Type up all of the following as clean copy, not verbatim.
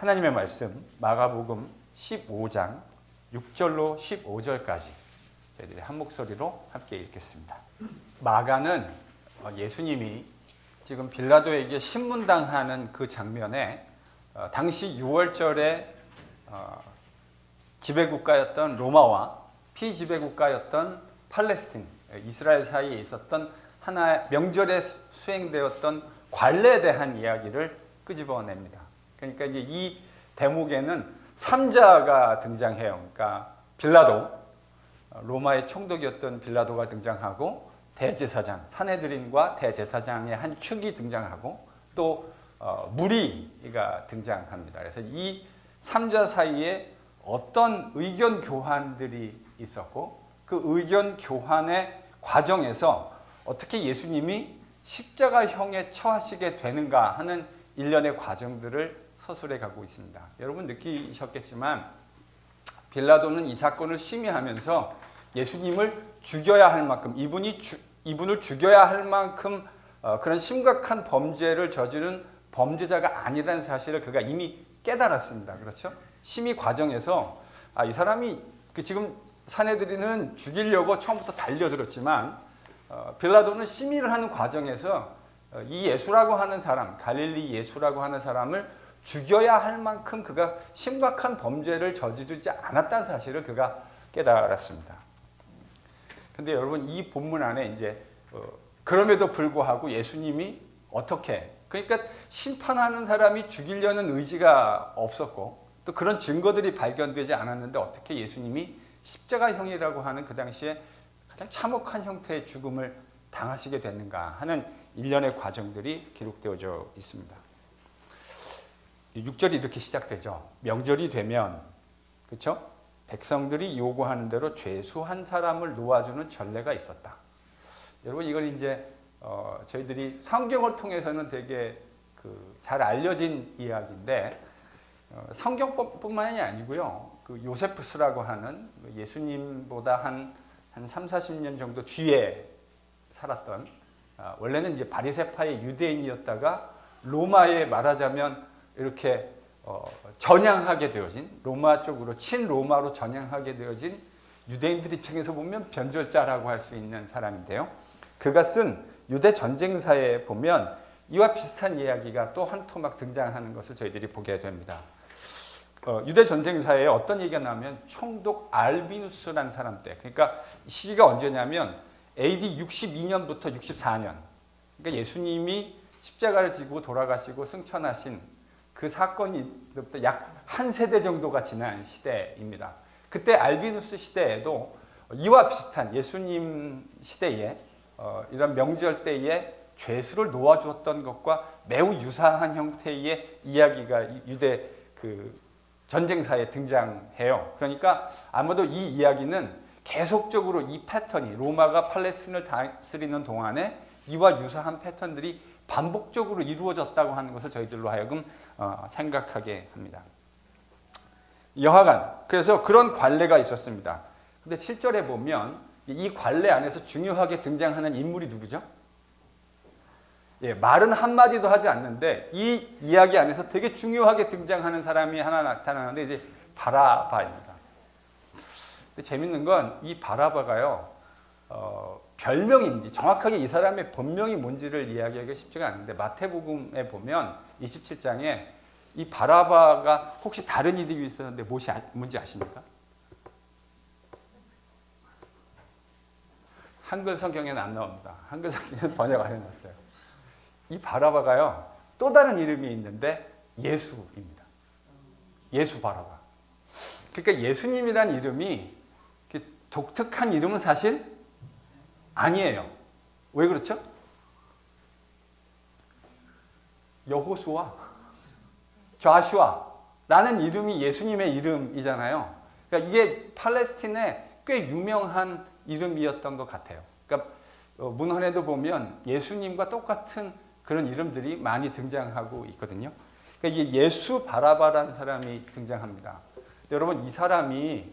하나님의 말씀 마가복음 15장 6절로 15절까지 저희들이 한 목소리로 함께 읽겠습니다. 마가는 예수님이 지금 빌라도에게 신문당하는 그 장면에 당시 6월절에 지배국가였던 로마와 피지배국가였던 팔레스틴, 이스라엘 사이에 있었던 하나의 명절에 수행되었던 관례에 대한 이야기를 끄집어냅니다. 그러니까 이제 이 대목에는 3자가 등장해요. 그러니까 빌라도, 로마의 총독이었던 빌라도가 등장하고 대제사장, 산헤드린과 대제사장의 한 축이 등장하고 또 무리가 등장합니다. 그래서 이 3자 사이에 어떤 의견 교환들이 있었고 그 의견 교환의 과정에서 어떻게 예수님이 십자가형에 처하시게 되는가 하는 일련의 과정들을 서술해 가고 있습니다. 여러분 느끼셨겠지만 빌라도는 이 사건을 심의하면서 예수님을 죽여야 할 만큼 이분을 죽여야 할 만큼 그런 심각한 범죄를 저지른 범죄자가 아니라는 사실을 그가 이미 깨달았습니다. 그렇죠? 심의 과정에서 이 사람이 지금 산헤드린은 죽이려고 처음부터 달려들었지만 빌라도는 심의를 하는 과정에서 이 예수라고 하는 사람, 갈릴리 예수라고 하는 사람을 죽여야 할 만큼 그가 심각한 범죄를 저지르지 않았다는 사실을 그가 깨달았습니다. 근데 여러분 이 본문 안에 이제 그럼에도 불구하고 예수님이 어떻게, 그러니까 심판하는 사람이 죽이려는 의지가 없었고 또 그런 증거들이 발견되지 않았는데 어떻게 예수님이 십자가형이라고 하는 그 당시에 가장 참혹한 형태의 죽음을 당하시게 됐는가 하는 일련의 과정들이 기록되어져 있습니다. 6절이 이렇게 시작되죠. 명절이 되면, 그렇죠? 백성들이 요구하는 대로 죄수 한 사람을 놓아주는 전례가 있었다. 여러분 이걸 이제 저희들이 성경을 통해서는 되게 잘 알려진 이야기인데 성경뿐만이 아니고요. 요세푸스라고 하는 예수님보다 한 3, 40년 정도 뒤에 살았던 원래는 이제 바리새파의 유대인이었다가 로마에 말하자면 이렇게 전향하게 되어진 로마 쪽으로 친로마로 전향하게 되어진 유대인들 입장에서 보면 변절자라고 할 수 있는 사람인데요. 그가 쓴 유대 전쟁사에 보면 이와 비슷한 이야기가 또 한 토막 등장하는 것을 저희들이 보게 됩니다. 유대 전쟁사에 어떤 얘기가 나오면 총독 알비누스라는 사람 때, 그러니까 시기가 언제냐면 AD 62년부터 64년, 그러니까 예수님이 십자가를 지고 돌아가시고 승천하신 그 사건이부터 약 한 세대 정도가 지난 시대입니다. 그때 알비누스 시대에도 이와 비슷한 예수님 시대에 이런 명절 때에 죄수를 놓아주었던 것과 매우 유사한 형태의 이야기가 유대 전쟁사에 등장해요. 그러니까 아마도 이 이야기는 계속적으로 이 패턴이 로마가 팔레스틴을 다스리는 동안에 이와 유사한 패턴들이 반복적으로 이루어졌다고 하는 것을 저희들로 하여금 생각하게 합니다. 여하간 그래서 그런 관례가 있었습니다. 근데 7절에 보면 이 관례 안에서 중요하게 등장하는 인물이 누구죠? 말은 한마디도 하지 않는데 이 이야기 안에서 되게 중요하게 등장하는 사람이 하나 나타나는데 이제 바라바입니다. 근데 재밌는 건 이 바라바가요, 별명인지 정확하게 이 사람의 본명이 뭔지를 이야기하기가 쉽지가 않은데 마태복음에 보면 27장에 이 바라바가 혹시 다른 이름이 있었는데 뭔지 아십니까? 한글 성경에는 안 나옵니다. 한글 성경에는 번역 안 해놨어요. 이 바라바가요, 또 다른 이름이 있는데 예수입니다. 예수 바라바. 그러니까 예수님이란 이름이 독특한 이름은 사실 아니에요. 왜 그렇죠? 여호수아, 좌슈아라는 이름이 예수님의 이름이잖아요. 그러니까 이게 팔레스틴에 꽤 유명한 이름이었던 것 같아요. 그러니까 문헌에도 보면 예수님과 똑같은 그런 이름들이 많이 등장하고 있거든요. 그러니까 이게 예수 바라바라는 사람이 등장합니다. 여러분 이 사람이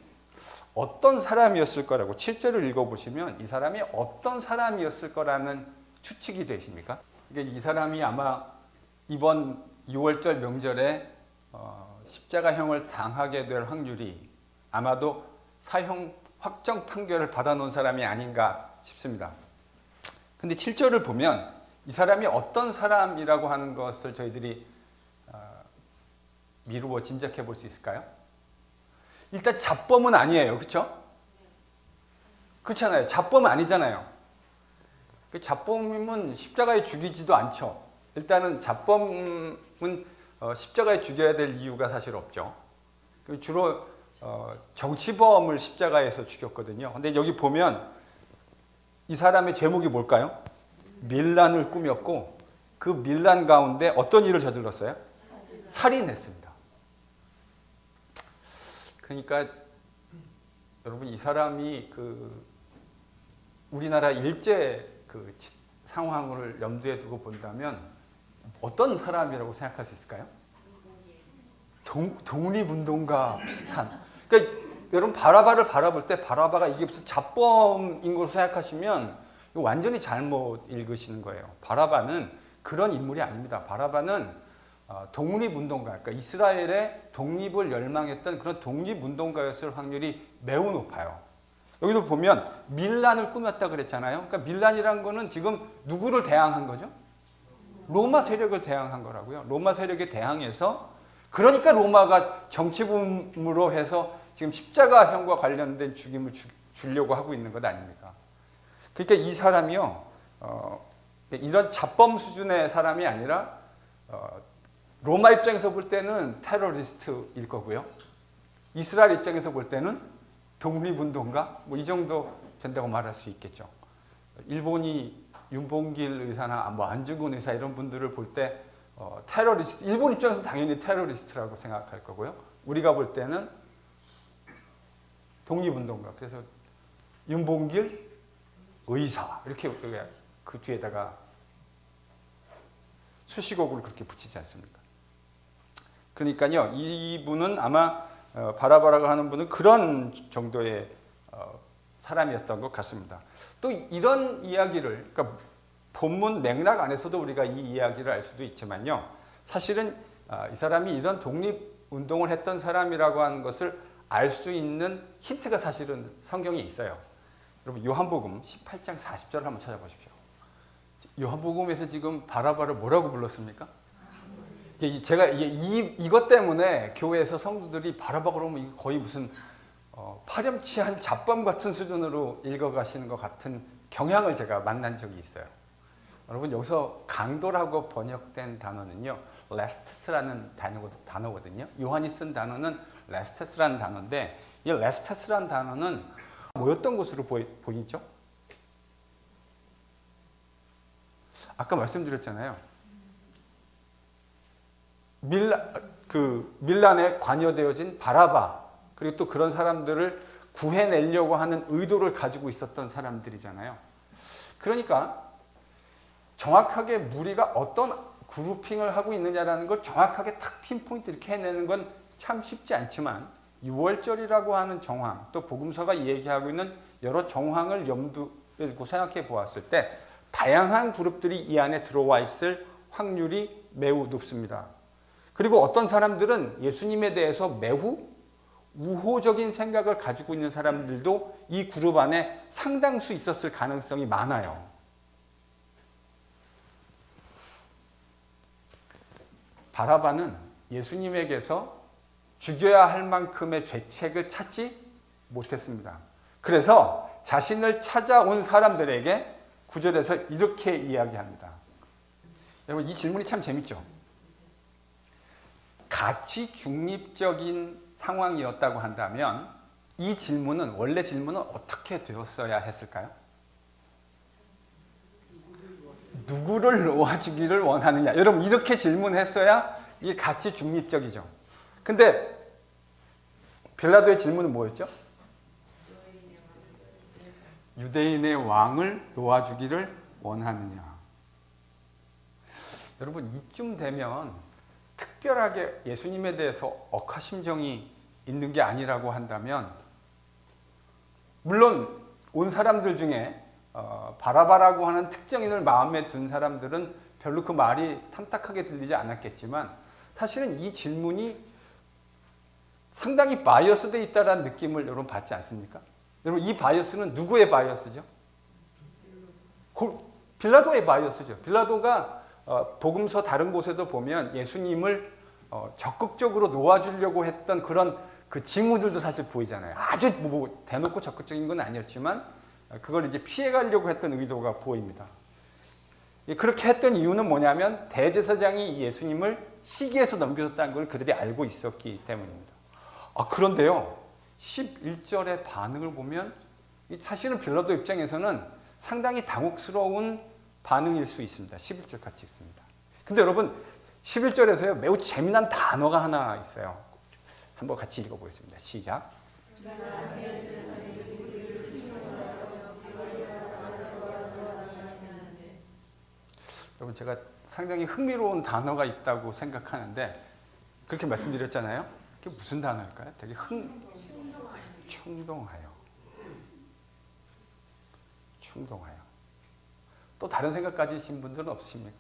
어떤 사람이었을 거라고 7절을 읽어보시면 이 사람이 어떤 사람이었을 거라는 추측이 되십니까? 그러니까 이 사람이 아마 이번 6월절 명절에 십자가형을 당하게 될 확률이 아마도 사형 확정 판결을 받아놓은 사람이 아닌가 싶습니다. 근데 7절을 보면 이 사람이 어떤 사람이라고 하는 것을 저희들이 미루어 짐작해 볼 수 있을까요? 일단 잡범은 아니에요. 그렇죠? 그렇잖아요. 잡범은 아니잖아요. 잡범이면 십자가에 죽이지도 않죠. 일단은 잡범은 십자가에 죽여야 될 이유가 사실 없죠. 주로 정치범을 십자가에서 죽였거든요. 근데 여기 보면 이 사람의 제목이 뭘까요? 밀란을 꾸몄고 그 밀란 가운데 어떤 일을 저질렀어요? 살인했습니다. 그러니까 여러분 이 사람이 우리나라 일제 상황을 염두에 두고 본다면 어떤 사람이라고 생각할 수 있을까요? 독립운동가 비슷한. 그러니까 여러분 바라바를 바라볼 때 바라바가 이게 무슨 잡범인 걸로 생각하시면 이거 완전히 잘못 읽으시는 거예요. 바라바는 그런 인물이 아닙니다. 바라바는 독립운동가, 그러니까 이스라엘의 독립을 열망했던 그런 독립운동가였을 확률이 매우 높아요. 여기도 보면 밀란을 꾸몄다 그랬잖아요. 그러니까 밀란이란 거는 지금 누구를 대항한 거죠? 로마 세력을 대항한 거라고요. 로마 세력에 대항해서 그러니까 로마가 정치범으로 해서 지금 십자가형과 관련된 죽임을 주려고 하고 있는 것 아닙니까? 그러니까 이 사람이요, 이런 잡범 수준의 사람이 아니라 로마 입장에서 볼 때는 테러리스트일 거고요. 이스라엘 입장에서 볼 때는 독립운동가? 뭐 이 정도 된다고 말할 수 있겠죠. 일본이 윤봉길 의사나 안중근 의사 이런 분들을 볼 때 테러리스트, 일본 입장에서 당연히 테러리스트라고 생각할 거고요. 우리가 볼 때는 독립운동가. 그래서 윤봉길 의사 이렇게 그 뒤에다가 수식어를 그렇게 붙이지 않습니까? 그러니까요, 이분은 아마 바라바라고 하는 분은 그런 정도의 사람이었던 것 같습니다. 또 이런 이야기를, 그러니까 본문 맥락 안에서도 우리가 이 이야기를 알 수도 있지만요, 사실은 이 사람이 이런 독립운동을 했던 사람이라고 하는 것을 알 수 있는 힌트가 사실은 성경에 있어요. 여러분 요한복음 18장 40절을 한번 찾아보십시오. 요한복음에서 지금 바라바를 뭐라고 불렀습니까? 제가 이것 때문에 교회에서 성도들이 바라바 그러면 거의 무슨 파렴치한 잡범 같은 수준으로 읽어가시는 것 같은 경향을 제가 만난 적이 있어요. 여러분 여기서 강도라고 번역된 단어는요, 레스테스라는 단어거든요. 요한이 쓴 단어는 레스테스라는 단어인데 이 레스테스라는 단어는 뭐였던 것으로 보이죠? 아까 말씀드렸잖아요. 밀란에 관여되어진 바라바, 그리고 또 그런 사람들을 구해내려고 하는 의도를 가지고 있었던 사람들이잖아요. 그러니까 정확하게 무리가 어떤 그룹핑을 하고 있느냐라는 걸 정확하게 탁 핀포인트 이렇게 해내는 건 참 쉽지 않지만 6월절이라고 하는 정황, 또 복음서가 얘기하고 있는 여러 정황을 염두에 두고 생각해 보았을 때 다양한 그룹들이 이 안에 들어와 있을 확률이 매우 높습니다. 그리고 어떤 사람들은 예수님에 대해서 매우 우호적인 생각을 가지고 있는 사람들도 이 그룹 안에 상당수 있었을 가능성이 많아요. 바라바는 예수님에게서 죽여야 할 만큼의 죄책을 찾지 못했습니다. 그래서 자신을 찾아온 사람들에게 9절에서 이렇게 이야기합니다. 여러분 이 질문이 참 재밌죠? 가치 중립적인 상황이었다고 한다면 이 질문은, 원래 질문은 어떻게 되었어야 했을까요? 누구를 놓아주기를 원하느냐. 여러분 이렇게 질문했어야 이게 가치 중립적이죠. 근데 빌라도의 질문은 뭐였죠? 유대인의 왕을 놓아주기를 원하느냐. 여러분 이쯤 되면 특별하게 예수님에 대해서 억하심정이 있는 게 아니라고 한다면, 물론 온 사람들 중에 바라바라고 하는 특정인을 마음에 둔 사람들은 별로 그 말이 탐탁하게 들리지 않았겠지만 사실은 이 질문이 상당히 바이어스되어 있다는 느낌을 여러분 받지 않습니까? 여러분 이 바이어스는 누구의 바이어스죠? 빌라도의 바이어스죠. 빌라도가 복음서 다른 곳에도 보면 예수님을 적극적으로 놓아주려고 했던 그런 그 징후들도 사실 보이잖아요. 아주 뭐 대놓고 적극적인 건 아니었지만 그걸 이제 피해가려고 했던 의도가 보입니다. 그렇게 했던 이유는 뭐냐면 대제사장이 예수님을 시기에서 넘겨줬다는 걸 그들이 알고 있었기 때문입니다. 그런데요, 11절의 반응을 보면 사실은 빌라도 입장에서는 상당히 당혹스러운 반응일 수 있습니다. 11절 같이 읽습니다. 근데 여러분 11절에서요 매우 재미난 단어가 하나 있어요. 한번 같이 읽어보겠습니다. 시작. 여러분 제가 상당히 흥미로운 단어가 있다고 생각하는데 그렇게 말씀드렸잖아요. 그게 무슨 단어일까요? 되게 충동하여. 충동하여. 또 다른 생각 가지신 분들은 없으십니까?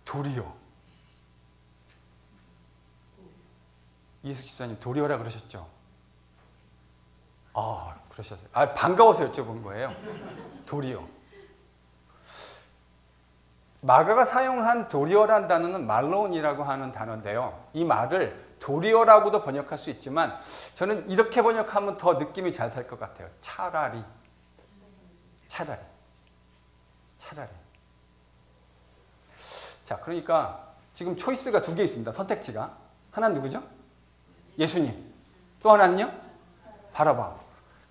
도리어. 예수 기자님 도리어라 그러셨죠? 그러셨어요. 반가워서 여쭤본 거예요. 도리어. 마가가 사용한 도리어란 단어는 말론이라고 하는 단어인데요. 이 말을 도리어라고도 번역할 수 있지만 저는 이렇게 번역하면 더 느낌이 잘 살 것 같아요. 차라리. 자, 그러니까 지금 초이스가 두 개 있습니다. 선택지가. 하나는 누구죠? 예수님. 또 하나는요? 바라바.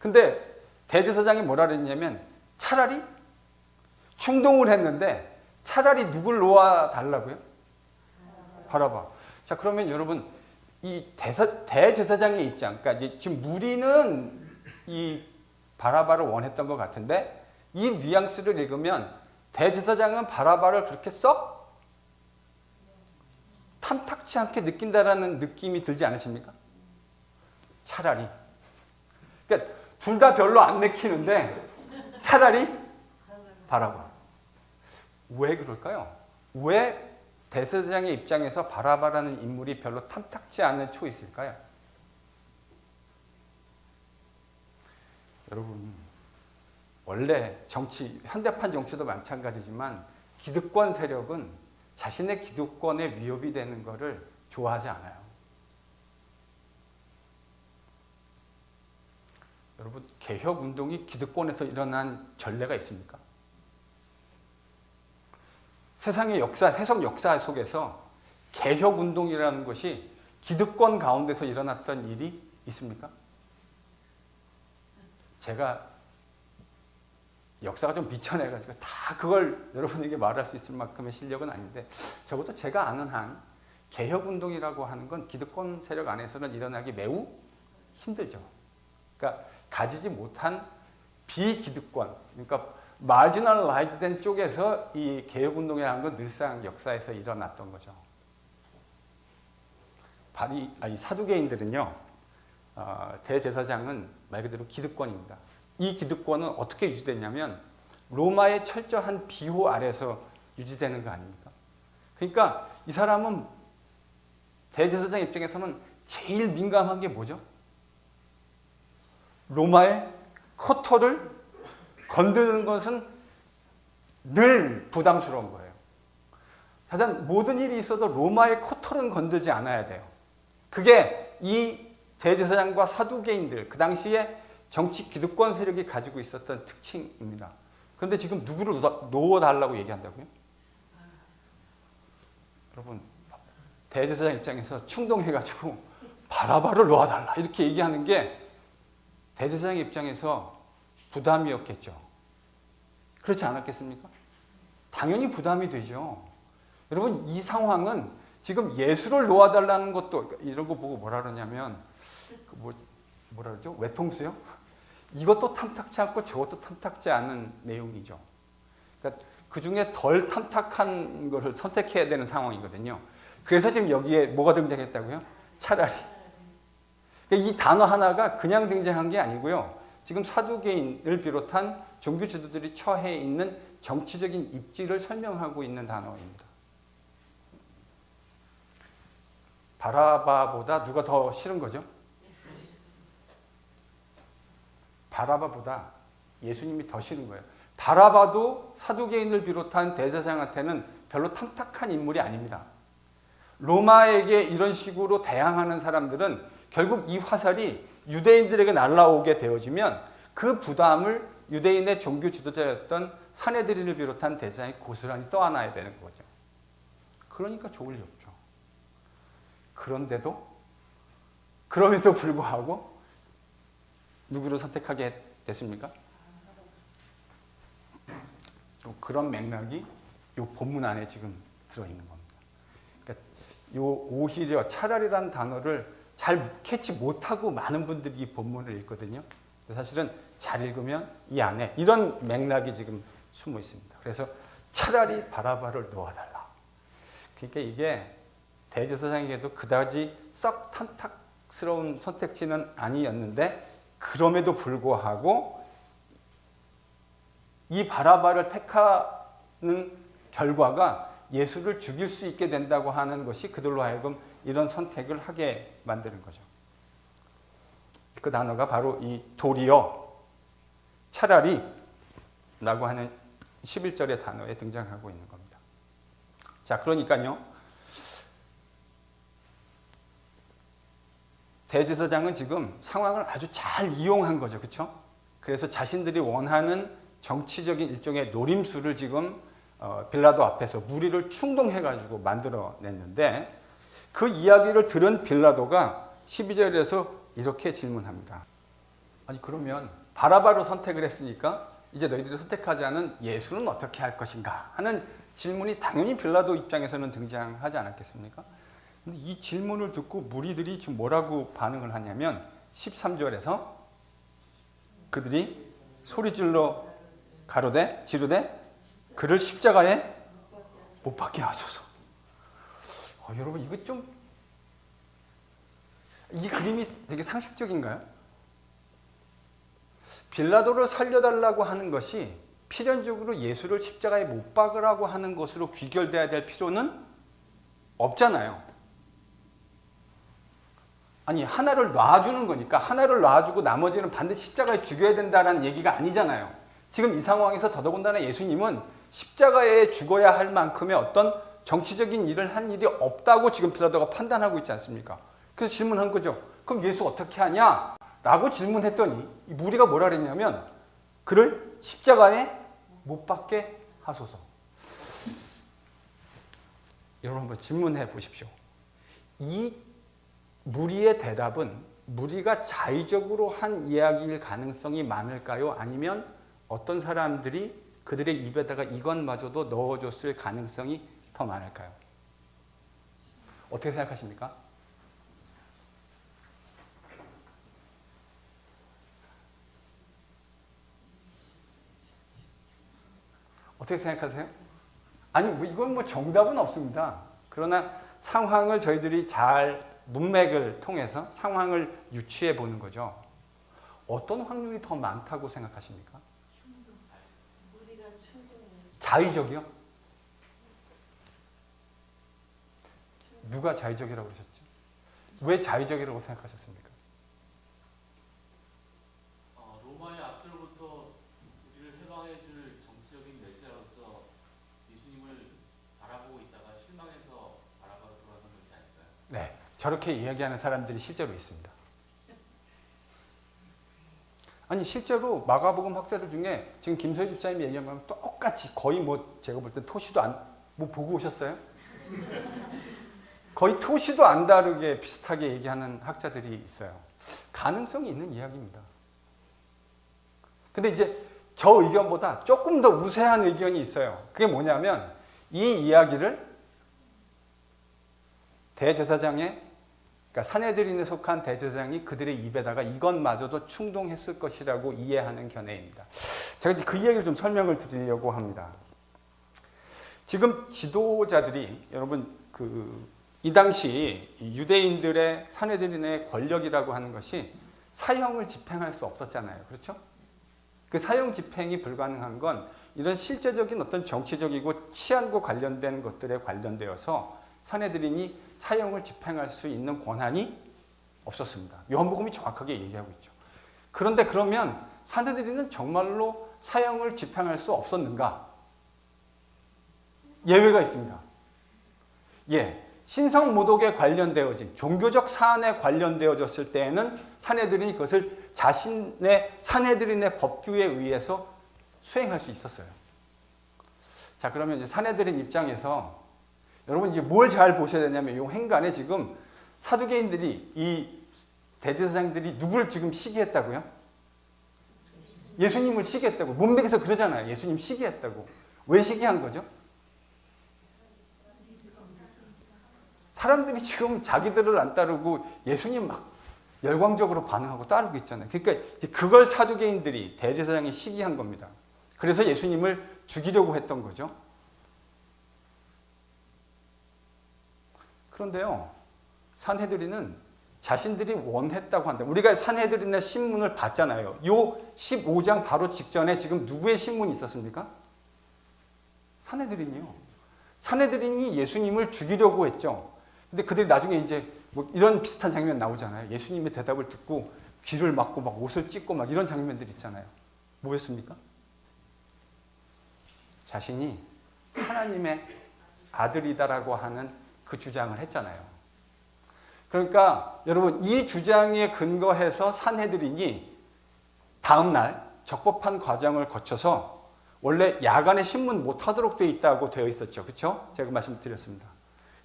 근데 대제사장이 뭐라 그랬냐면 차라리 충동을 했는데 차라리 누굴 놓아달라고요? 바라바. 자, 그러면 여러분 이 대제사장의 입장, 그러니까 지금 무리는 이 바라바를 원했던 것 같은데 이 뉘앙스를 읽으면 대제사장은 바라바를 그렇게 썩 탐탁치 않게 느낀다라는 느낌이 들지 않으십니까? 차라리. 그러니까 둘 다 별로 안 내키는데 차라리 바라바. 왜 그럴까요? 왜 대제사장의 입장에서 바라바라는 인물이 별로 탐탁지 않은 초이스일까요? 여러분, 원래 현대판 정치도 마찬가지지만 기득권 세력은 자신의 기득권에 위협이 되는 것을 좋아하지 않아요. 여러분, 개혁운동이 기득권에서 일어난 전례가 있습니까? 세상의 역사, 해석 역사 속에서 개혁운동이라는 것이 기득권 가운데서 일어났던 일이 있습니까? 제가 역사가 좀 비천해가지고 다 그걸 여러분에게 말할 수 있을 만큼의 실력은 아닌데 적어도 제가 아는 한 개혁운동이라고 하는 건 기득권 세력 안에서는 일어나기 매우 힘들죠. 그러니까 가지지 못한 비기득권, 그러니까 마지널라이즈 된 쪽에서 이 개혁운동이라는 건 늘상 역사에서 일어났던 거죠. 이 사두개인들은요, 대제사장은 말 그대로 기득권입니다. 이 기득권은 어떻게 유지되냐면 로마의 철저한 비호 아래서 유지되는 거 아닙니까? 그러니까 이 사람은 대제사장 입장에서는 제일 민감한 게 뭐죠? 로마의 커터를 건드는 것은 늘 부담스러운 거예요. 사실 모든 일이 있어도 로마의 커터는 건들지 않아야 돼요. 그게 이 대제사장과 사두개인들, 그 당시에 정치 기득권 세력이 가지고 있었던 특징입니다. 그런데 지금 누구를 놓아달라고 얘기한다고요? 여러분, 대제사장 입장에서 충동해가지고 바라바를 놓아달라 이렇게 얘기하는 게 대제사장 입장에서 부담이었겠죠. 그렇지 않았겠습니까? 당연히 부담이 되죠. 여러분, 이 상황은 지금 예수를 놓아달라는 것도 이런 거 보고 뭐라 그러냐면 뭐라 그러죠? 외통수요? 이것도 탐탁지 않고 저것도 탐탁지 않은 내용이죠. 그러니까 그 중에 덜 탐탁한 것을 선택해야 되는 상황이거든요. 그래서 지금 여기에 뭐가 등장했다고요? 차라리. 그러니까 이 단어 하나가 그냥 등장한 게 아니고요. 지금 사두개인을 비롯한 종교 지도들이 처해 있는 정치적인 입지를 설명하고 있는 단어입니다. 바라바보다 누가 더 싫은 거죠? 바라바보다 예수님이 더 싫은 거예요. 바라바도 사두개인을 비롯한 대제사장한테는 별로 탐탁한 인물이 아닙니다. 로마에게 이런 식으로 대항하는 사람들은 결국 이 화살이 유대인들에게 날아오게 되어지면 그 부담을 유대인의 종교 지도자였던 산헤드린을 비롯한 대제사장이 고스란히 떠안아야 되는 거죠. 그러니까 좋을 리 없죠. 그럼에도 불구하고 누구를 선택하게 됐습니까? 그런 맥락이 이 본문 안에 지금 들어있는 겁니다. 그러니까 요 오히려 차라리라는 단어를 잘 캐치 못하고 많은 분들이 이 본문을 읽거든요. 사실은 잘 읽으면 이 안에 이런 맥락이 지금 숨어 있습니다. 그래서 차라리 바라바를 놓아달라. 그러니까 이게 대제사장에게도 그다지 썩 탐탁스러운 선택지는 아니었는데 그럼에도 불구하고 이 바라바를 택하는 결과가 예수를 죽일 수 있게 된다고 하는 것이 그들로 하여금 이런 선택을 하게 만드는 거죠. 그 단어가 바로 이 도리어, 차라리 라고 하는 11절의 단어에 등장하고 있는 겁니다. 자, 그러니까요. 대제사장은 지금 상황을 아주 잘 이용한 거죠. 그렇죠? 그래서 자신들이 원하는 정치적인 일종의 노림수를 지금 빌라도 앞에서 무리를 충동해가지고 만들어냈는데 그 이야기를 들은 빌라도가 12절에서 이렇게 질문합니다. 아니 그러면 바라바로 선택을 했으니까 이제 너희들이 선택하지 않은 예수는 어떻게 할 것인가 하는 질문이 당연히 빌라도 입장에서는 등장하지 않았겠습니까? 근데 이 질문을 듣고 무리들이 지금 뭐라고 반응을 하냐면 13절에서 그들이 소리질러 가로되 지르되 그를 십자가에 못 박게 하소서. 여러분 이거 좀 이 그림이 되게 상식적인가요? 빌라도를 살려달라고 하는 것이 필연적으로 예수를 십자가에 못 박으라고 하는 것으로 귀결돼야 될 필요는 없잖아요. 아니 하나를 놔주는 거니까 하나를 놔주고 나머지는 반드시 십자가에 죽여야 된다는 얘기가 아니잖아요. 지금 이 상황에서 더더군다나 예수님은 십자가에 죽어야 할 만큼의 어떤 정치적인 일을 한 일이 없다고 지금 빌라도가 판단하고 있지 않습니까? 그래서 질문한 거죠. 그럼 예수 어떻게 하냐? 라고 질문했더니 이 무리가 뭐라 그랬냐면 그를 십자가에 못 박게 하소서. 여러분 한번 질문해 보십시오. 이 무리의 대답은 무리가 자의적으로 한 이야기일 가능성이 많을까요? 아니면 어떤 사람들이 그들의 입에다가 이것마저도 넣어줬을 가능성이 더 많을까요? 어떻게 생각하십니까? 어떻게 생각하세요? 아니 뭐 이건 정답은 없습니다. 그러나 상황을 저희들이 잘 문맥을 통해서 상황을 유추해 보는 거죠. 어떤 확률이 더 많다고 생각하십니까? 자의적이요? 누가 자의적이라고 그러셨죠? 왜 자의적이라고 생각하셨습니까? 로마의 앞절부터 우리를 해방해 줄 정치적인 메시아로서 예수님을 바라보고 있다가 실망해서 바라바로 돌아선 것이 아닐까요? 네, 저렇게 이야기하는 사람들이 실제로 있습니다. 아니 실제로 마가복음 학자들 중에 지금 김소희 집사님이 얘기한 거랑 똑같이 거의 제가 볼 때 토시도 보고 오셨어요? 거의 토시도 안 다르게 비슷하게 얘기하는 학자들이 있어요. 가능성이 있는 이야기입니다. 근데 이제 저 의견보다 조금 더 우세한 의견이 있어요. 그게 뭐냐면 이 이야기를 대제사장의 그러니까 산헤드린에 속한 대제사장이 그들의 입에다가 이것마저도 충동했을 것이라고 이해하는 견해입니다. 제가 이제 그 이야기를 좀 설명을 드리려고 합니다. 지금 지도자들이 여러분 이 당시 유대인들의 산헤드린의 권력이라고 하는 것이 사형을 집행할 수 없었잖아요. 그렇죠? 그 사형 집행이 불가능한 건 이런 실제적인 어떤 정치적이고 치안과 관련된 것들에 관련되어서 산헤드린이 사형을 집행할 수 있는 권한이 없었습니다. 요한복음이 정확하게 얘기하고 있죠. 그런데 그러면 산헤드린은 정말로 사형을 집행할 수 없었는가? 예외가 있습니다. 예, 신성모독에 관련되어진 종교적 사안에 관련되어졌을 때에는 산헤드린이 그것을 자신의 산헤드린의 법규에 의해서 수행할 수 있었어요. 자, 그러면 이제 산헤드린 입장에서 여러분 이제 뭘 잘 보셔야 되냐면 이 행간에 지금 사두개인들이 이 대제사장들이 누구를 지금 시기했다고요? 예수님을 시기했다고. 문맥에서 그러잖아요. 예수님 시기했다고. 왜 시기한 거죠? 사람들이 지금 자기들을 안 따르고 예수님 막 열광적으로 반응하고 따르고 있잖아요. 그러니까 그걸 사두개인들이 대제사장이 시기한 겁니다. 그래서 예수님을 죽이려고 했던 거죠. 그런데요, 산헤드린은 자신들이 원했다고 한다. 우리가 산헤드린의 신문을 봤잖아요. 요 15장 바로 직전에 지금 누구의 신문이 있었습니까? 산헤드린이요. 산헤드린이 예수님을 죽이려고 했죠. 근데 그들이 나중에 이제 뭐 이런 비슷한 장면 나오잖아요. 예수님의 대답을 듣고 귀를 막고 막 옷을 찢고 막 이런 장면들 있잖아요. 뭐였습니까? 자신이 하나님의 아들이다라고 하는 그 주장을 했잖아요. 그러니까 여러분 이 주장에 근거해서 산헤드린이 다음날 적법한 과정을 거쳐서 원래 야간에 신문 못하도록 되어 있다고 되어 있었죠. 그렇죠? 제가 말씀드렸습니다.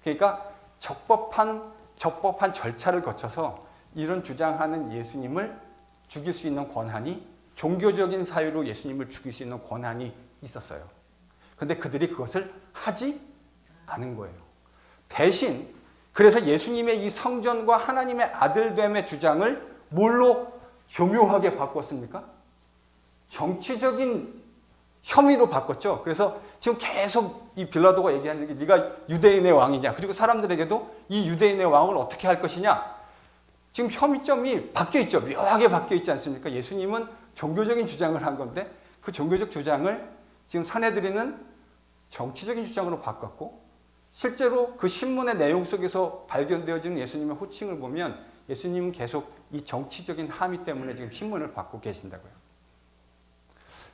그러니까 적법한 절차를 거쳐서 이런 주장하는 예수님을 죽일 수 있는 권한이 종교적인 사유로 예수님을 죽일 수 있는 권한이 있었어요. 근데 그들이 그것을 하지 않은 거예요. 대신 그래서 예수님의 이 성전과 하나님의 아들됨의 주장을 뭘로 교묘하게 바꿨습니까? 정치적인 혐의로 바꿨죠. 그래서 지금 계속 이 빌라도가 얘기하는 게 네가 유대인의 왕이냐. 그리고 사람들에게도 이 유대인의 왕을 어떻게 할 것이냐. 지금 혐의점이 바뀌어 있죠. 묘하게 바뀌어 있지 않습니까? 예수님은 종교적인 주장을 한 건데 그 종교적 주장을 지금 산헤드린은 정치적인 주장으로 바꿨고 실제로 그 신문의 내용 속에서 발견되어지는 예수님의 호칭을 보면 예수님은 계속 이 정치적인 함의 때문에 지금 신문을 받고 계신다고요.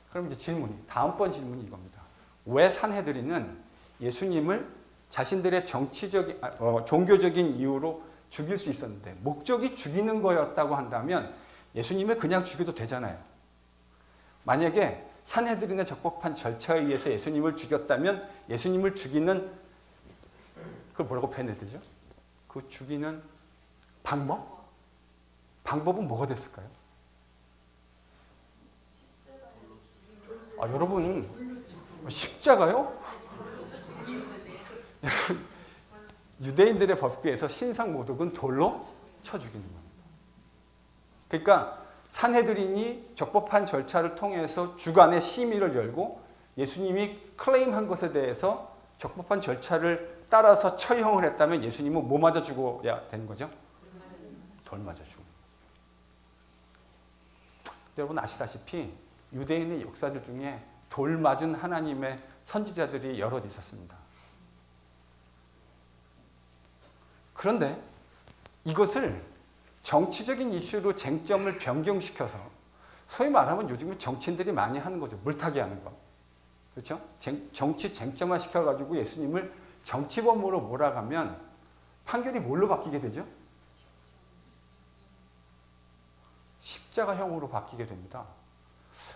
그럼 이제 다음번 질문이 이겁니다. 왜 산헤드린은 예수님을 자신들의 종교적인 이유로 죽일 수 있었는데 목적이 죽이는 거였다고 한다면 예수님을 그냥 죽여도 되잖아요. 만약에 산헤드린의 적법한 절차에 의해서 예수님을 죽였다면 예수님을 죽이는 그걸 뭐라고 표현해야 되죠? 그 죽이는 방법은 뭐가 됐을까요? 여러분 십자가요? 여러분 유대인들의 법규에서 신상모독은 돌로 쳐 죽이는 겁니다. 그러니까 산헤드린이 적법한 절차를 통해서 주간의 심의를 열고 예수님이 클레임한 것에 대해서 적법한 절차를 따라서 처형을 했다면 예수님은 뭐 맞아 죽어야 되는 거죠? 돌 맞아 죽는 거죠. 여러분 아시다시피 유대인의 역사들 중에 돌 맞은 하나님의 선지자들이 여럿 있었습니다. 그런데 이것을 정치적인 이슈로 쟁점을 변경시켜서 소위 말하면 요즘은 정치인들이 많이 하는 거죠. 물타기 하는 거. 그렇죠? 정치 쟁점화 시켜가지고 예수님을 정치범으로 몰아가면 판결이 뭘로 바뀌게 되죠? 십자가형으로 바뀌게 됩니다.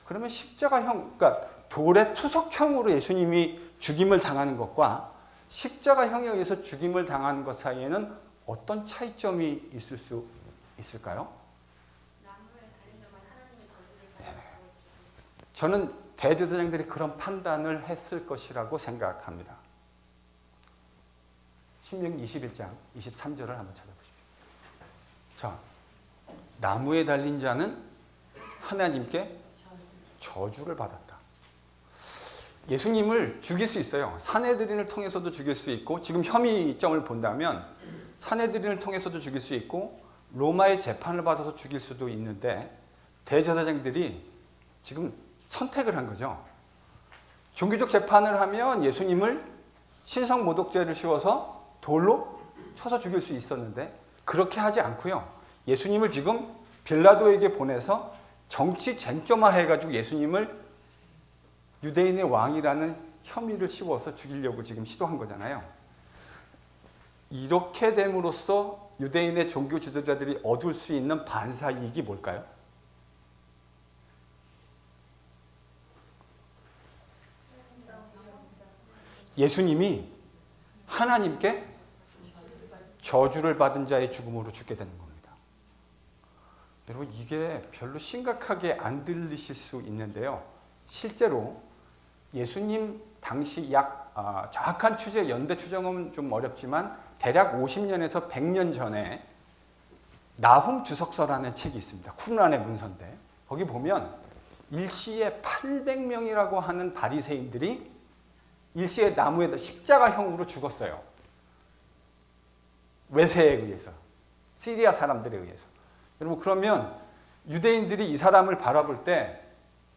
그러면 십자가형, 그러니까 돌의 투석형으로 예수님이 죽임을 당하는 것과 십자가형에 의해서 죽임을 당하는 것 사이에는 어떤 차이점이 있을 수 있을까요? 저는 대제사장들이 그런 판단을 했을 것이라고 생각합니다. 신명기 21장 23절을 한번 찾아보십시오. 자, 나무에 달린 자는 하나님께 저주를 받았다. 예수님을 죽일 수 있어요. 산헤드린을 통해서도 죽일 수 있고 지금 혐의점을 본다면 산헤드린을 통해서도 죽일 수 있고 로마의 재판을 받아서 죽일 수도 있는데 대제사장들이 지금 선택을 한 거죠. 종교적 재판을 하면 예수님을 신성모독죄를 씌워서 돌로 쳐서 죽일 수 있었는데 그렇게 하지 않고요. 예수님을 지금 빌라도에게 보내서 정치 쟁점화해가지고 예수님을 유대인의 왕이라는 혐의를 씌워서 죽이려고 지금 시도한 거잖아요. 이렇게 됨으로써 유대인의 종교 지도자들이 얻을 수 있는 반사이익이 뭘까요? 예수님이 하나님께 저주를 받은 자의 죽음으로 죽게 되는 겁니다. 여러분, 이게 별로 심각하게 안 들리실 수 있는데요. 실제로 예수님 당시 정확한 연대 추정은 좀 어렵지만 대략 50년에서 100년 전에 나훔 주석서라는 책이 있습니다. 쿰란의 문서인데 거기 보면 일시에 800명이라고 하는 바리새인들이 일시에 나무에다 십자가형으로 죽었어요. 외세에 의해서, 시리아 사람들에 의해서. 여러분, 그러면 유대인들이 이 사람을 바라볼 때,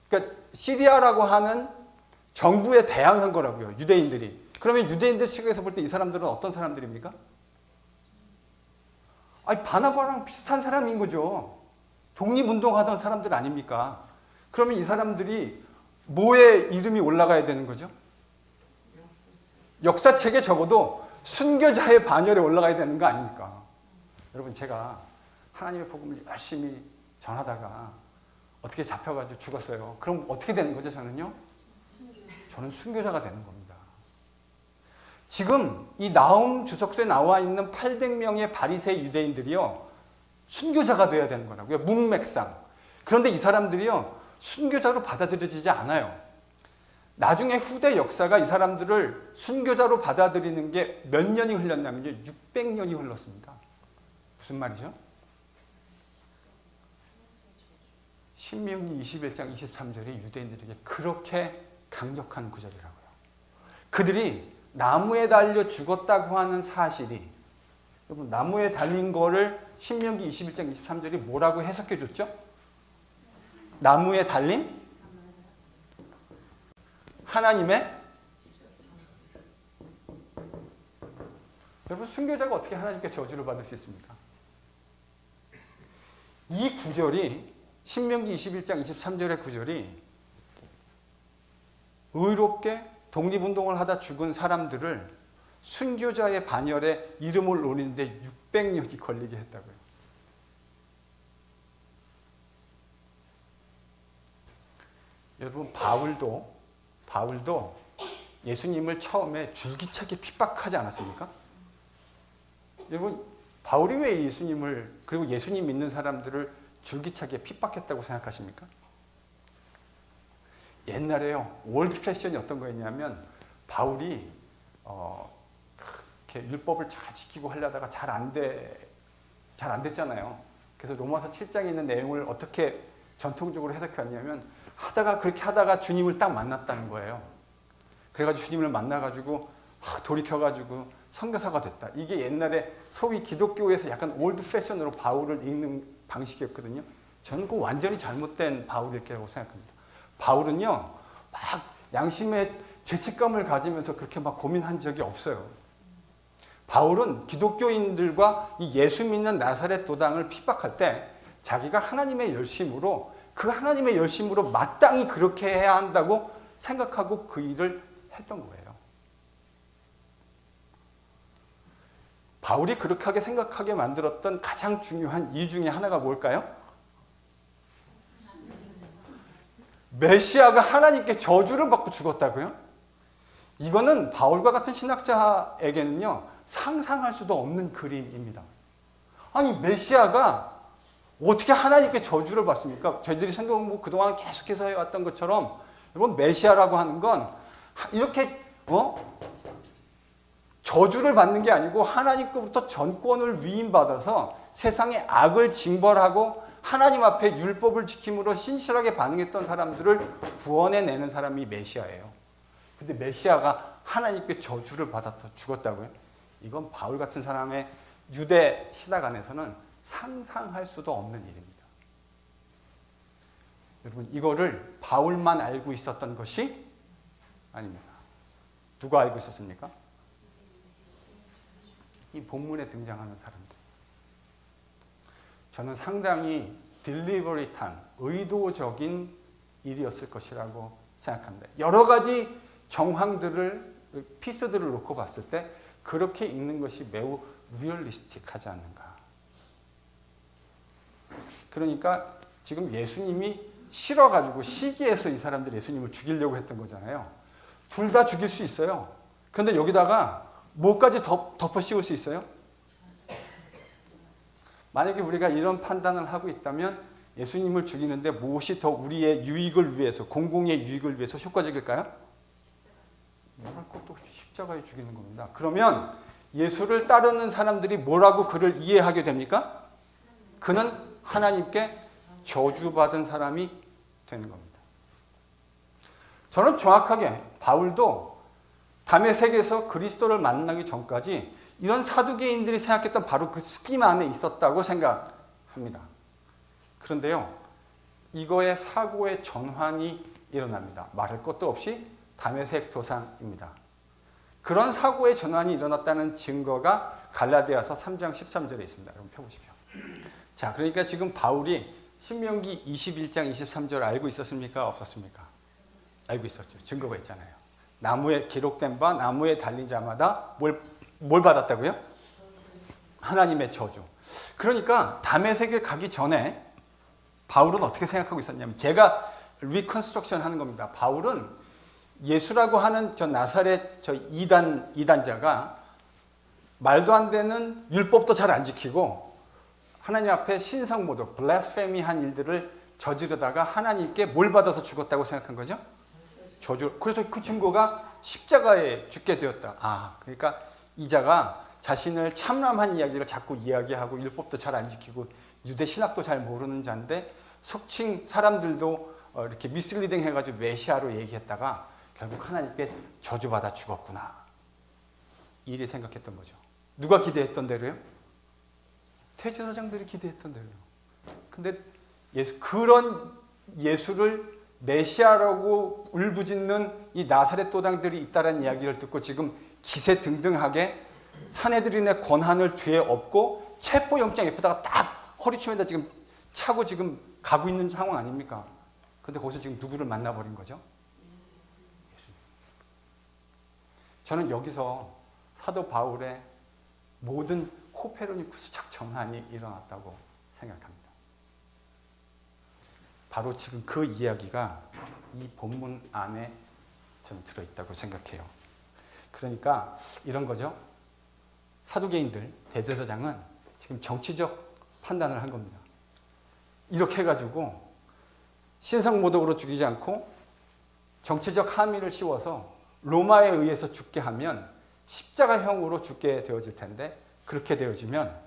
그러니까 시리아라고 하는 정부에 대항한 거라고요, 유대인들이. 그러면 유대인들 측에서 볼 때 이 사람들은 어떤 사람들입니까? 아니, 바나바랑 비슷한 사람인 거죠. 독립운동하던 사람들 아닙니까? 그러면 이 사람들이 뭐에 이름이 올라가야 되는 거죠? 역사책에 적어도 순교자의 반열에 올라가야 되는 거 아닙니까? 여러분, 제가 하나님의 복음을 열심히 전하다가 어떻게 잡혀가지고 죽었어요. 그럼 어떻게 되는 거죠, 저는요? 저는 순교자가 되는 겁니다. 지금 이 나훔 주석서에 나와 있는 800명의 바리새 유대인들이요, 순교자가 되어야 되는 거라고요. 문맥상. 그런데 이 사람들이요, 순교자로 받아들여지지 않아요. 나중에 후대 역사가 이 사람들을 순교자로 받아들이는 게 몇 년이 흘렀냐면요, 600년이 흘렀습니다. 무슨 말이죠? 신명기 21장 23절이 유대인들에게 그렇게 강력한 구절이라고요. 그들이 나무에 달려 죽었다고 하는 사실이, 여러분, 나무에 달린 거를 신명기 21장 23절이 뭐라고 해석해 줬죠? 나무에 달림? 하나님의? 여러분, 순교자가 어떻게 하나님께 저주를 받을 수 있습니까? 이 구절이, 신명기 21장 23절의 구절이 의롭게 독립운동을 하다 죽은 사람들을 순교자의 반열에 이름을 올리는데 600년이 걸리게 했다고요. 여러분, 바울도 예수님을 처음에 줄기차게 핍박하지 않았습니까? 여러분, 바울이 왜 예수님을, 그리고 예수님 믿는 사람들을 줄기차게 핍박했다고 생각하십니까? 옛날에요, 월드 패션이 어떤 거였냐면 바울이 이렇게 율법을 잘 지키고 하려다가 잘 안 됐잖아요. 그래서 로마서 7장에 있는 내용을 어떻게 전통적으로 해석했냐면 그렇게 하다가 주님을 딱 만났다는 거예요. 그래가지고 주님을 만나가지고 돌이켜가지고 선교사가 됐다. 이게 옛날에 소위 기독교에서 약간 올드 패션으로 바울을 읽는 방식이었거든요. 저는 그 완전히 잘못된 바울이라고 생각합니다. 바울은요, 막 양심의 죄책감을 가지면서 그렇게 막 고민한 적이 없어요. 바울은 기독교인들과 이 예수 믿는 나사렛 도당을 핍박할 때 자기가 하나님의 열심으로, 그 하나님의 열심으로 마땅히 그렇게 해야 한다고 생각하고 그 일을 했던 거예요. 바울이 그렇게 하게 생각하게 만들었던 가장 중요한 이유 중에 하나가 뭘까요? 메시아가 하나님께 저주를 받고 죽었다고요? 이거는 바울과 같은 신학자에게는요, 상상할 수도 없는 그림입니다. 아니, 메시아가 어떻게 하나님께 저주를 받습니까? 저희들이 성경 공부 그동안 계속해서 해왔던 것처럼, 여러분, 메시아라고 하는 건 이렇게 저주를 받는 게 아니고 하나님께로부터 전권을 위임받아서 세상의 악을 징벌하고 하나님 앞에 율법을 지킴으로 신실하게 반응했던 사람들을 구원해내는 사람이 메시아예요. 근데 메시아가 하나님께 저주를 받아서 죽었다고요? 이건 바울 같은 사람의 유대 신학 안에서는 상상할 수도 없는 일입니다. 여러분, 이거를 바울만 알고 있었던 것이 아닙니다. 누가 알고 있었습니까? 이 본문에 등장하는 사람들. 저는 상당히 딜리버리한 의도적인 일이었을 것이라고 생각합니다. 여러 가지 정황들을 피스들을 놓고 봤을 때 그렇게 읽는 것이 매우 리얼리스틱하지 않는가. 그러니까 지금 예수님이 싫어가지고 시기해서 이 사람들이 예수님을 죽이려고 했던 거잖아요. 둘 다 죽일 수 있어요. 그런데 여기다가 뭐까지 덮어 씌울 수 있어요? 만약에 우리가 이런 판단을 하고 있다면 예수님을 죽이는데 무엇이 더 우리의 유익을 위해서, 공공의 유익을 위해서 효과적일까요? 말할 것도 없이 십자가에 죽이는 겁니다. 그러면 예수를 따르는 사람들이 뭐라고 그를 이해하게 됩니까? 그는 하나님께 저주받은 사람이 되는 겁니다. 저는 정확하게 바울도 다메섹에서 그리스도를 만나기 전까지 이런 사두개인들이 생각했던 바로 그 스키마 안에 있었다고 생각합니다. 그런데요, 이거의 사고의 전환이 일어납니다. 말할 것도 없이 다메섹 도상입니다. 그런 사고의 전환이 일어났다는 증거가 갈라디아서 3장 13절에 있습니다. 여러분 펴보십시오. 자, 그러니까 지금 바울이 신명기 21장 23절 알고 있었습니까? 없었습니까? 알고 있었죠. 증거가 있잖아요. 나무에 기록된 바 나무에 달린 자마다 뭘 받았다고요? 하나님의 저주. 그러니까 다메섹에 가기 전에 바울은 어떻게 생각하고 있었냐면, 제가 리컨스트럭션 하는 겁니다. 바울은 예수라고 하는 저 나사렛 저 이단자가 말도 안 되는 율법도 잘 안 지키고 하나님 앞에 신성모독, 블라스페미한 일들을 저지르다가 하나님께 뭘 받아서 죽었다고 생각한 거죠? 저주. 그래서 그 증거가 십자가에 죽게 되었다. 그러니까 이 자가 자신을 참람한 이야기를 자꾸 이야기하고 율법도 잘 안 지키고 유대 신학도 잘 모르는 자인데 속칭 사람들도 이렇게 미슬리딩 해가지고 메시아로 얘기했다가 결국 하나님께 저주받아 죽었구나. 이리 생각했던 거죠. 누가 기대했던 대로요? 대제사장들이 기대했던 대로요. 근데 그런 예수를 메시아라고 울부짖는 이 나사렛 도당들이 있다는 이야기를 듣고 지금 기세등등하게 사내들인의 권한을 뒤에 업고 체포영장 옆에다가 딱 허리춤에다 지금 차고 지금 가고 있는 상황 아닙니까? 근데 거기서 지금 누구를 만나버린 거죠? 예수님. 저는 여기서 사도 바울의 모든 코페르니쿠스적 전환이 일어났다고 생각합니다. 바로 지금 그 이야기가 이 본문 안에 좀 들어있다고 생각해요. 그러니까 이런 거죠. 사두개인들, 대제사장은 지금 정치적 판단을 한 겁니다. 이렇게 해가지고 신성모독으로 죽이지 않고 정치적 함의를 씌워서 로마에 의해서 죽게 하면 십자가형으로 죽게 되어질 텐데, 그렇게 되어지면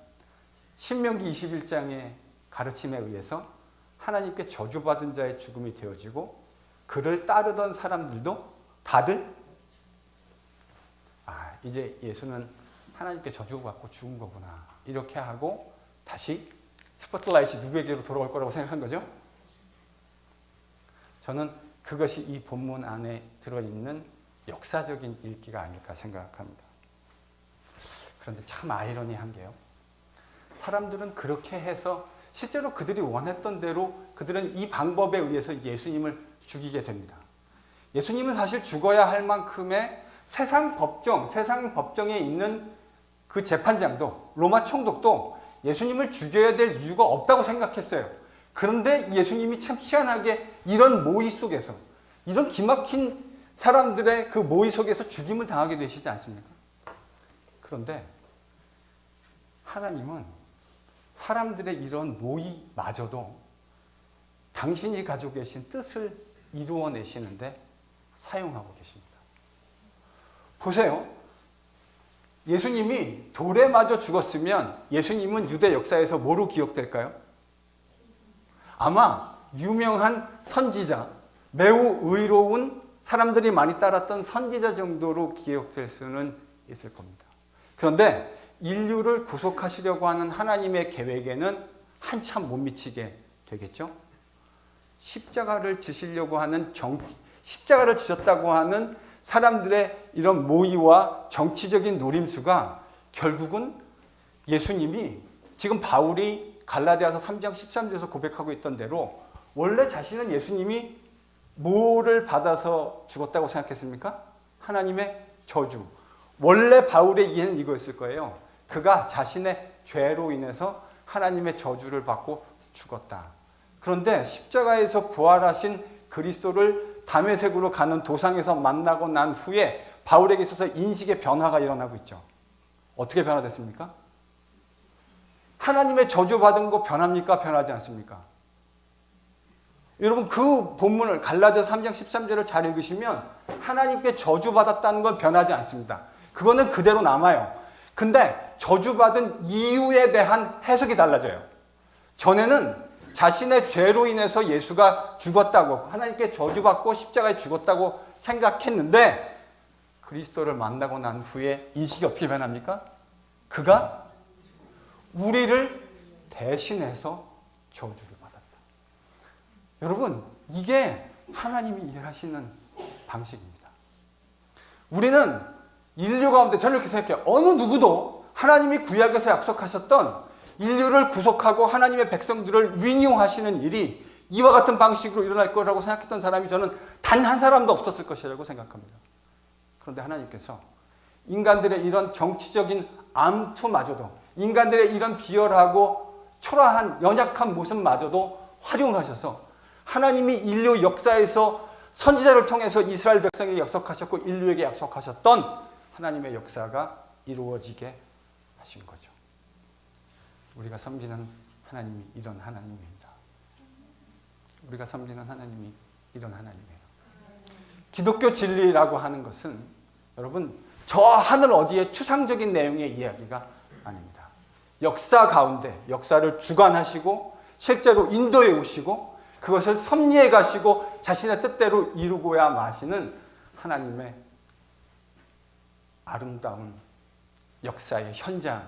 신명기 21장의 가르침에 의해서 하나님께 저주받은 자의 죽음이 되어지고 그를 따르던 사람들도 다들 이제 예수는 하나님께 저주받고 죽은 거구나, 이렇게 하고 다시 스포트라이트이 누구에게로 돌아올 거라고 생각한 거죠. 저는 그것이 이 본문 안에 들어있는 역사적인 읽기가 아닐까 생각합니다. 그런데 참 아이러니한 게요, 사람들은 그렇게 해서 실제로 그들이 원했던 대로 그들은 이 방법에 의해서 예수님을 죽이게 됩니다. 예수님은 사실 죽어야 할 만큼의 세상 법정에 있는 그 재판장도, 로마 총독도 예수님을 죽여야 될 이유가 없다고 생각했어요. 그런데 예수님이 참 희한하게 이런 모의 속에서, 이런 기막힌 사람들의 그 모의 속에서 죽임을 당하게 되시지 않습니까? 그런데 하나님은 사람들의 이런 모의마저도 당신이 가지고 계신 뜻을 이루어내시는데 사용하고 계십니다. 보세요. 예수님이 돌에 맞아 죽었으면 예수님은 유대 역사에서 뭐로 기억될까요? 아마 유명한 선지자, 매우 의로운 사람들이 많이 따랐던 선지자 정도로 기억될 수는 있을 겁니다. 그런데 인류를 구속하시려고 하는 하나님의 계획에는 한참 못 미치게 되겠죠? 십자가를 지시려고 하는 십자가를 지셨다고 하는 사람들의 이런 모의와 정치적인 노림수가 결국은 예수님이 지금 바울이 갈라디아서 3장 13절에서 고백하고 있던 대로 원래 자신은 예수님이 뭐를 받아서 죽었다고 생각했습니까? 하나님의 저주. 원래 바울의 이해는 이거였을 거예요. 그가 자신의 죄로 인해서 하나님의 저주를 받고 죽었다. 그런데 십자가에서 부활하신 그리스도를 다메섹으로 가는 도상에서 만나고 난 후에 바울에게 있어서 인식의 변화가 일어나고 있죠. 어떻게 변화됐습니까? 하나님의 저주받은 거 변합니까? 변하지 않습니까? 여러분 그 본문을 갈라디아서 3장 13절을 잘 읽으시면 하나님께 저주받았다는 건 변하지 않습니다. 그거는 그대로 남아요. 근데 저주받은 이유에 대한 해석이 달라져요. 전에는 자신의 죄로 인해서 예수가 죽었다고, 하나님께 저주받고 십자가에 죽었다고 생각했는데 그리스도를 만나고 난 후에 인식이 어떻게 변합니까? 그가 우리를 대신해서 저주를 받았다. 여러분, 이게 하나님이 일하시는 방식입니다. 우리는 인류 가운데, 저는 이렇게 생각해요. 어느 누구도 하나님이 구약에서 약속하셨던 인류를 구속하고 하나님의 백성들을 위용하시는 일이 이와 같은 방식으로 일어날 거라고 생각했던 사람이 저는 단 한 사람도 없었을 것이라고 생각합니다. 그런데 하나님께서 인간들의 이런 정치적인 암투마저도, 인간들의 이런 비열하고 초라한 연약한 모습마저도 활용하셔서 하나님이 인류 역사에서 선지자를 통해서 이스라엘 백성에게 약속하셨고 인류에게 약속하셨던 하나님의 역사가 이루어지게 하신 거죠. 우리가 섬기는 하나님이 이런 하나님입니다. 우리가 섬기는 하나님이 이런 하나님이에요. 기독교 진리라고 하는 것은 여러분 저 하늘 어디에 추상적인 내용의 이야기가 아닙니다. 역사 가운데 역사를 주관하시고 실제로 인도해 오시고 그것을 섭리해 가시고 자신의 뜻대로 이루고야 마시는 하나님의 아름다운 역사의 현장.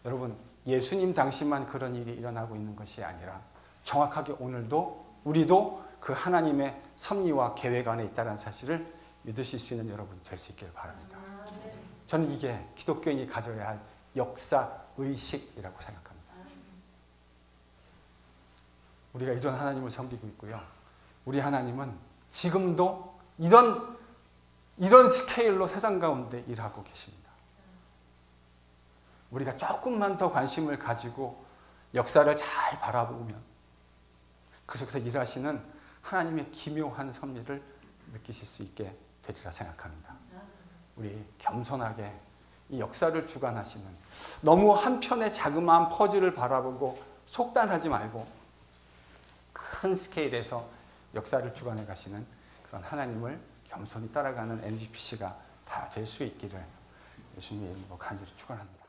여러분 예수님 당시만 그런 일이 일어나고 있는 것이 아니라 정확하게 오늘도 우리도 그 하나님의 섭리와 계획 안에 있다는 사실을 믿으실 수 있는 여러분 될 수 있기를 바랍니다. 저는 이게 기독교인이 가져야 할 역사의식이라고 생각합니다. 우리가 이런 하나님을 섬기고 있고요. 우리 하나님은 지금도 이런 스케일로 세상 가운데 일하고 계십니다. 우리가 조금만 더 관심을 가지고 역사를 잘 바라보면 그 속에서 일하시는 하나님의 기묘한 섭리를 느끼실 수 있게 되리라 생각합니다. 우리 겸손하게 이 역사를 주관하시는 너무 한편의 자그마한 퍼즐을 바라보고 속단하지 말고 큰 스케일에서 역사를 주관해 가시는 그런 하나님을 겸손히 따라가는 NGPC가 다 될 수 있기를 예수님의 이름으로 간절히 축원합니다.